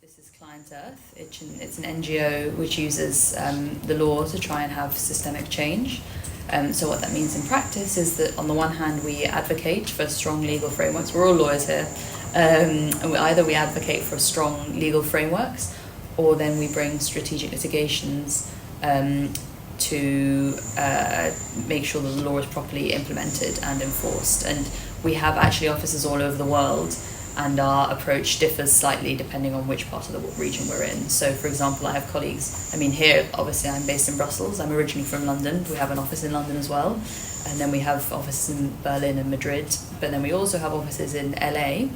This is Client Earth. It's an NGO which uses the law to try and have systemic change. So what that means in practice is that on the one hand we advocate for strong legal frameworks. We're all lawyers here. And either we advocate for strong legal frameworks, or then we bring strategic litigations to make sure that the law is properly implemented and enforced. And we have actually offices all over the world, and our approach differs slightly depending on which part of the region we're in. So, for example, I have colleagues, here, obviously I'm based in Brussels, I'm originally from London, we have an office in London as well, and then we have offices in Berlin and Madrid, but then we also have offices in LA,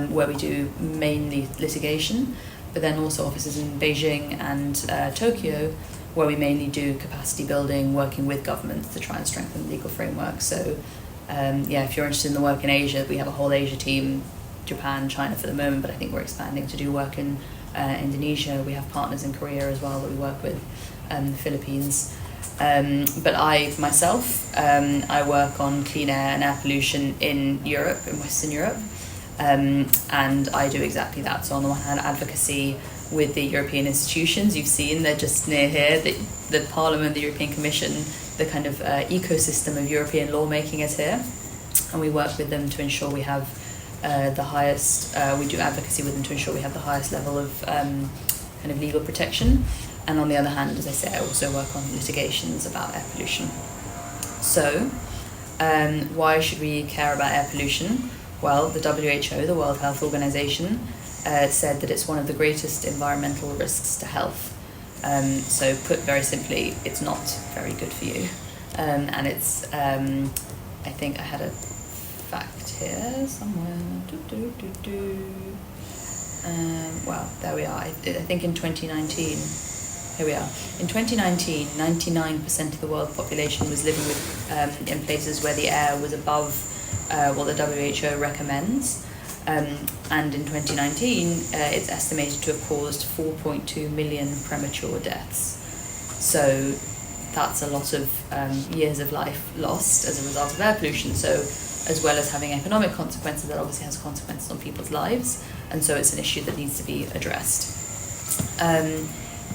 where we do mainly litigation, but then also offices in Beijing and Tokyo, where we mainly do capacity building, working with governments to try and strengthen legal frameworks. So if you're interested in the work in Asia, we have a whole Asia team, Japan, China for the moment, but I think we're expanding to do work in Indonesia. We have partners in Korea as well that we work with, the Philippines. But I, myself, I work on clean air and air pollution in Europe, in Western Europe, and I do exactly that. So on the one hand, advocacy with the European institutions. You've seen they're just near here, the Parliament, the European Commission, the kind of ecosystem of European lawmaking is here, and we work with them to ensure we have the highest, we do advocacy with them to ensure we have the highest level of kind of legal protection. And on the other hand, as I say, I also work on litigations about air pollution. So why should we care about air pollution? Well, the WHO, the World Health Organization, said that it's one of the greatest environmental risks to health. So put very simply, it's not very good for you. And it's, I think I had a fact here somewhere. Well, there we are. I think in 2019, here we are. In 2019, 99% of the world population was living with, in places where the air was above what the WHO recommends. And in 2019, it's estimated to have caused 4.2 million premature deaths. So that's a lot of years of life lost as a result of air pollution. So as well as having economic consequences, that obviously has consequences on people's lives. And so it's an issue that needs to be addressed.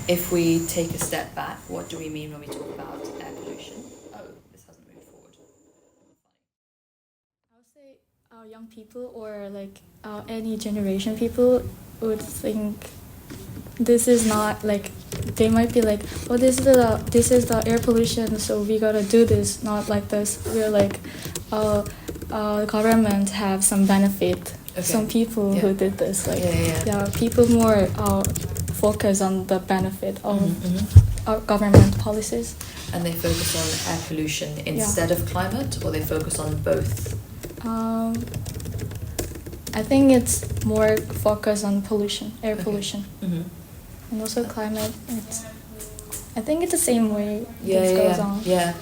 If we take a step back, what do we mean when we talk about air pollution? Oh, this hasn't moved forward. I would say young people or any generation people would think this is not they might be like, oh, this is the air pollution, so we gotta do this, not like this. We're like, the government have some benefit. Okay. Some people who did this, people more focus on the benefit of our government policies. And they focus on air pollution instead of climate, or they focus on both? I think it's more focused on pollution, air pollution. And also climate. I think it's the same way this goes on. Yeah,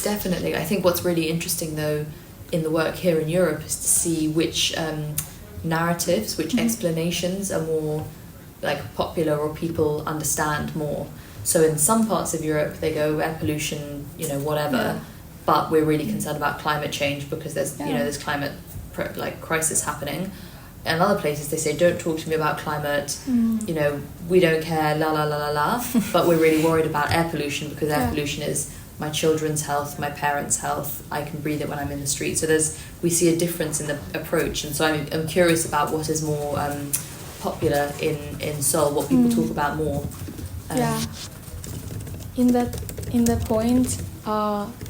definitely. I think what's really interesting though in the work here in Europe is to see which narratives, which explanations are more popular or people understand more. So in some parts of Europe they go air pollution, whatever, but we're really concerned about climate change because there's there's climate crisis happening. And other places they say, don't talk to me about climate, we don't care, la la la la la, but we're really worried about air pollution because air pollution is my children's health, my parents' health, I can breathe it when I'm in the street. So we see a difference in the approach, and so I'm curious about what is more popular in Seoul, what people talk about more. In that point,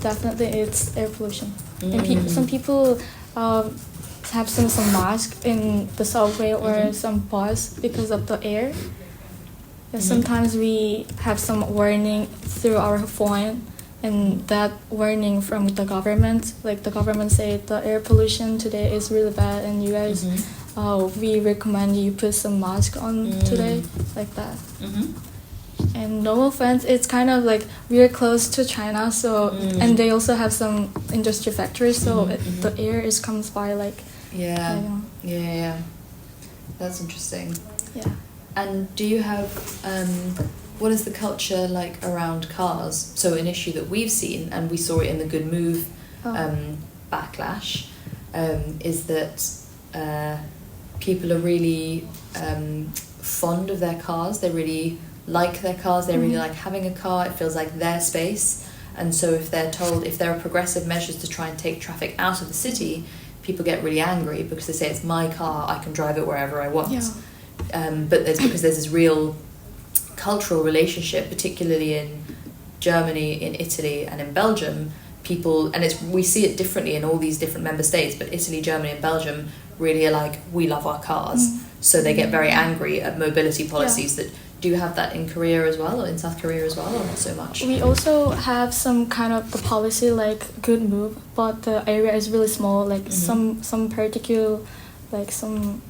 definitely it's air pollution. And some people have some mask in the subway or some bus because of the air. Sometimes we have some warning through our phone, and that warning from the government, the government say the air pollution today is really bad, and you guys, we recommend you put some mask on today, like that. And no offense, it's kind of we're close to China, so and they also have some industry factories, so the air comes by That's interesting. Yeah. And do you have what is the culture like around cars? So an issue that we've seen, and we saw it in the Good Move backlash, is that people are really fond of their cars. They really like their cars. They really like having a car. It feels like their space. And so if there are progressive measures to try and take traffic out of the city, people get really angry because they say it's my car, I can drive it wherever I want. But because there's this real cultural relationship, particularly in Germany, in Italy, and in Belgium. People, and we see it differently in all these different member states, but Italy, Germany, and Belgium really are like, we love our cars. So they get very angry at mobility policies that. Do you have that in Korea as well, or in South Korea as well, or not so much? We also have some kind of the policy like good move, but the area is really small. Like some particular, like some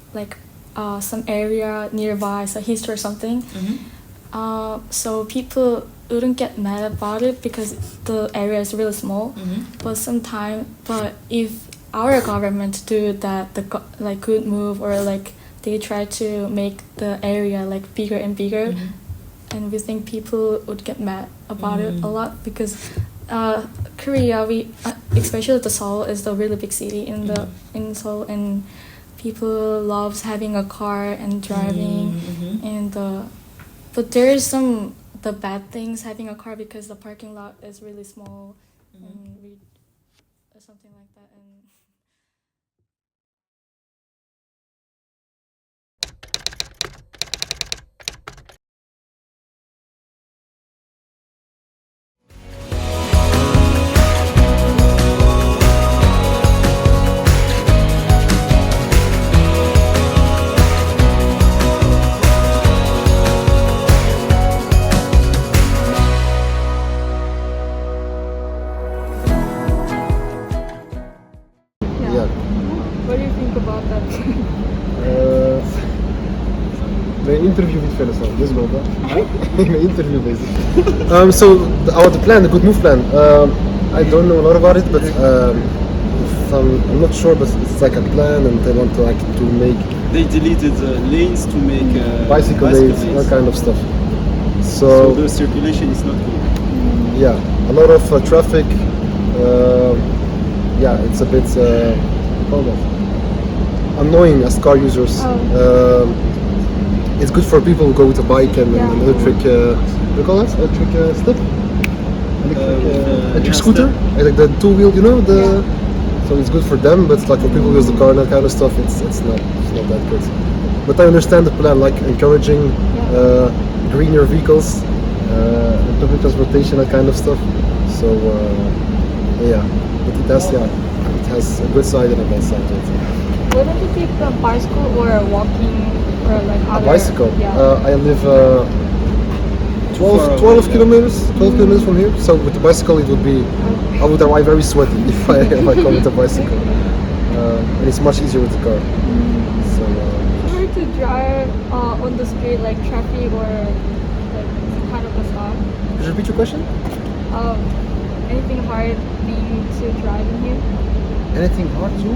area nearby, so history or something. So people wouldn't get mad about it because the area is really small. But if our government do that, like good move or like. They try to make the area like bigger and bigger, and we think people would get mad about it a lot because Korea, especially the Seoul, is the really big city in Seoul, and people loves having a car and driving, but there is the bad things having a car because the parking lot is really small, and something like that. And what do you think about that? Mijn interview niet verder staan, dus wel dat. Mijn interview bezig. So the plan, the good move plan. I don't know a lot about it, but I'm not sure, but it's like a plan, and they want to make. They deleted lanes to make bicycle lanes, all kind of stuff. So the circulation is not good. Yeah, a lot of traffic. Yeah, it's a bit annoying as car users. It's good for people who go with a bike and an electric. What do you call that? Electric step? Electric scooter? Like the two-wheel, you know. So it's good for them, but like for people who use the car and that kind of stuff, it's not that good. But I understand the plan, like encouraging greener vehicles, public transportation, that kind of stuff. So yeah, but it has a good side and a bad side to it. Wouldn't you take a bicycle or walking or like other? A bicycle? Yeah. I live 12 kilometers from here. So with the bicycle, it would be, I would arrive very sweaty if I come with a bicycle. And it's much easier with the car. So. Hard to drive on the street like traffic or like kind of a stop. Could you repeat your question? Anything hard being to drive in here? Anything hard to?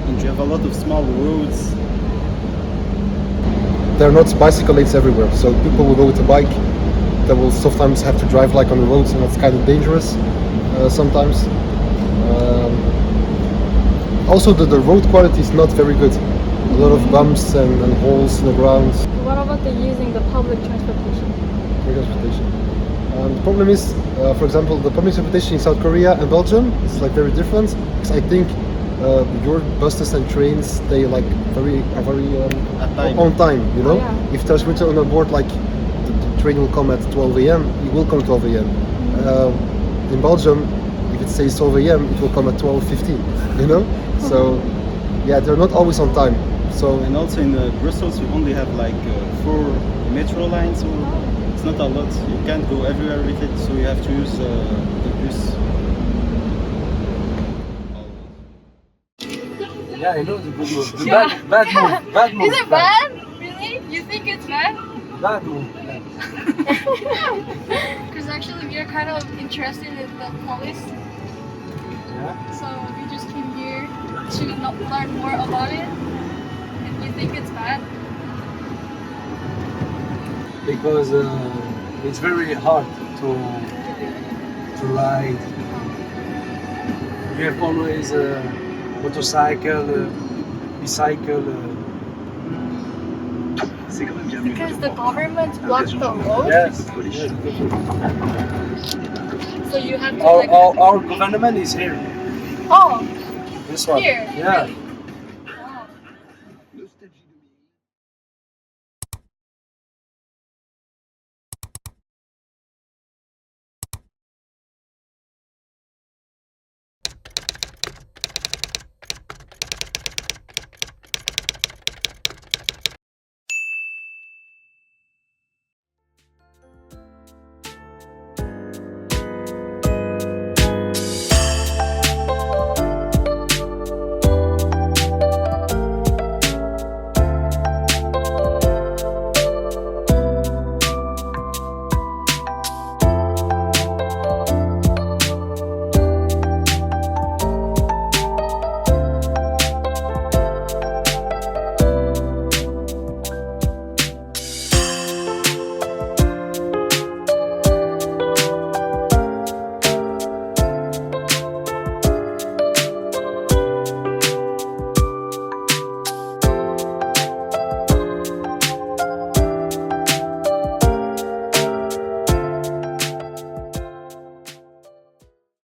And you have a lot of small roads. There are not bicycle lanes everywhere, so people will go with a bike. They will sometimes have to drive like on the roads, and that's kind of dangerous sometimes. Also, the road quality is not very good. A lot of bumps and holes in the ground. What about using the public transportation? The problem is, for example, the public transportation in South Korea and Belgium is like very different. Because I think your buses and trains, they like very on time. You know, if there's written on a board like the train will come at 12 a.m., it will come at 12 a.m. In Belgium, if it says 12 a.m., it will come at 12:15. You know, so yeah, they're not always on time. So and also in Brussels, you only have like 4 metro lines. So it's not a lot. You can't go everywhere with it, so you have to use the bus. yeah, I know the good move. The bad move. Is it bad? Really? You think it's bad? Bad move. Because actually we are kind of interested in the police. Yeah. So we just came here to learn more about it. And you think it's bad? Because it's very hard to ride. You have always a motorcycle, bicycle. Because the government blocked the road. Yes. So you have to Our government is here. Oh, This one. here. Yeah. Really?